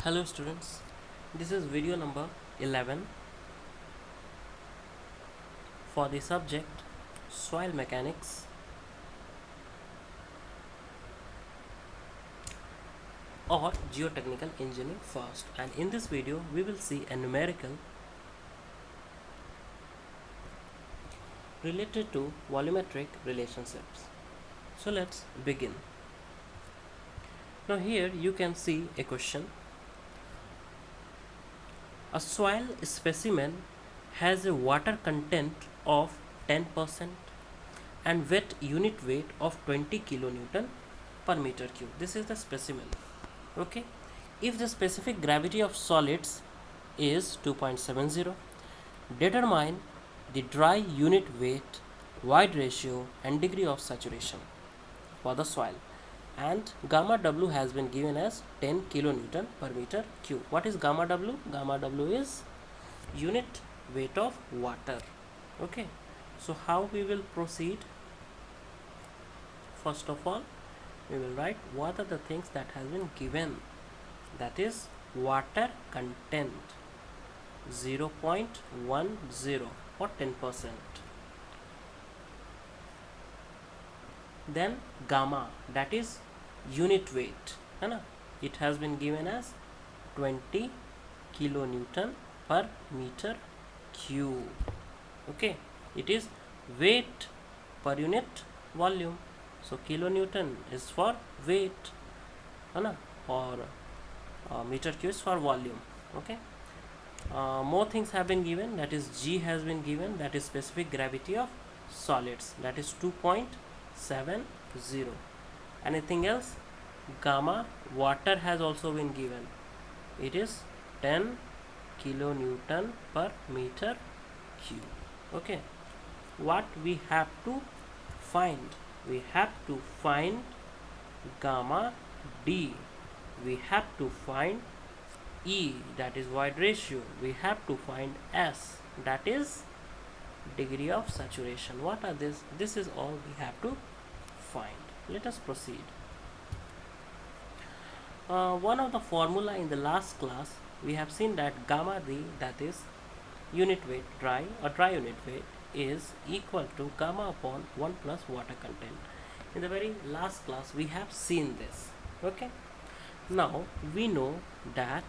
Hello students, this is video number 11 for the subject soil mechanics or geotechnical engineering first, and in this video we will see a numerical related to volumetric relationships. So let's begin. Now here you can see a question. A soil specimen has a water content of 10% and wet unit weight of 20 kilonewton per meter cube. This is the specimen. Okay, if the specific gravity of solids is 2.70, determine the dry unit weight, void ratio and degree of saturation for the soil, and gamma W has been given as 10 kilonewton per meter cube. What is gamma W? Gamma W is unit weight of water. Okay, so how we will proceed? First of all, we will write what are the things that has been given. That is water content 0.10 or 10%. Then gamma, that is unit weight, है ना? It has been given as 20 kilonewton per meter cube. Okay, it is weight per unit volume. So kilonewton is for weight, है ना? और meter cube is for volume. Okay, more things have been given. That is G has been given. That is specific gravity of solids. That is 2.70. Anything else? Gamma water has also been given. It is 10 kilonewton per meter cube. Okay, what we have to find? We have to find gamma D. We have to find E, that is void ratio. We have to find S, that is degree of saturation. What are this? This is all we have to find. Let us proceed. One of the formula in the last class we have seen that gamma D, that is unit weight dry or dry unit weight, is equal to gamma upon 1 plus water content. In the very last class we have seen this. Okay, now we know that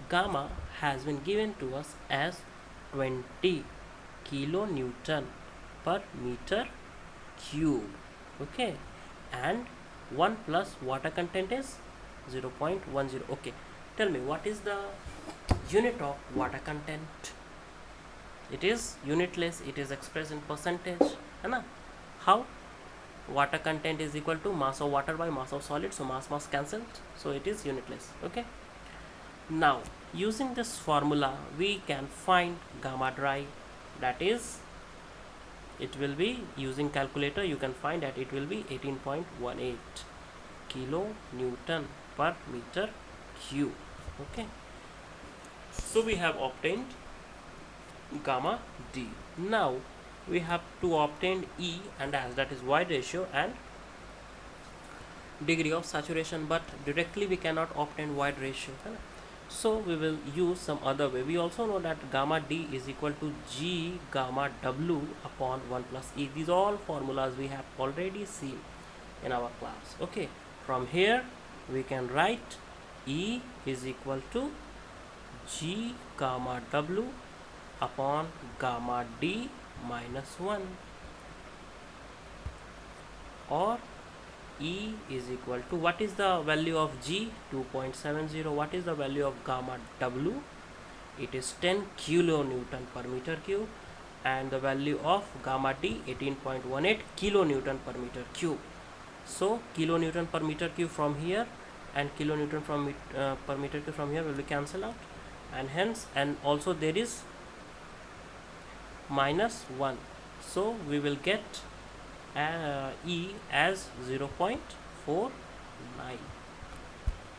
gamma has been given to us as 20 kilonewton per meter cube. Okay, and 1 plus water content is 0.10. Okay, tell me what is the unit of water content? It is unitless. It is expressed in percentage, है ना? How? Water content is equal to mass of water by mass of solid, so mass cancelled, so it is unitless. Okay, now using this formula we can find gamma dry. That is, it will be, using calculator you can find that it will be 18.18 kilonewton per meter cube. Okay, so we have obtained gamma D. Now we have to obtain E and S, that is void ratio and degree of saturation, but directly we cannot obtain void ratio, so we will use some other way. We also know that gamma D is equal to G gamma W upon 1 plus E. These all formulas we have already seen in our class. Okay, from here we can write E is equal to G gamma W upon gamma D minus 1, or E is equal to, what is the value of G? 2.70. What is the value of gamma W? It is 10 kilonewton per meter cube, and the value of gamma D 18.18 kilonewton per meter cube. So kilonewton per meter cube from here and kilonewton from per meter cube from here will be cancelled out, and hence, and also there is minus 1, so we will get E as 0.49.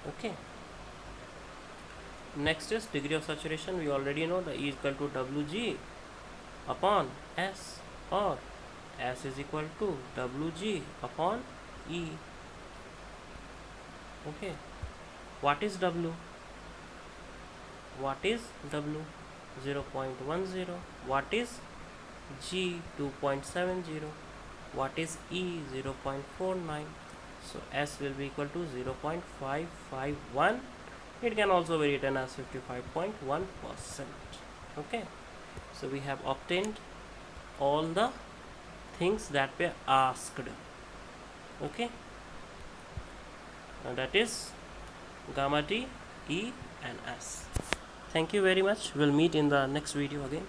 Okay, next is degree of saturation. We already know the E is equal to Wg upon S, or S is equal to Wg upon E. Okay, what is W? What is W? 0.10. What is G? 2.70. What is E? 0.49. So S will be equal to 0.551. It can also be written as 55.1%. Okay, so we have obtained all the things that were asked. Okay, that is gamma T, E and S. Thank you very much. We'll meet in the next video again.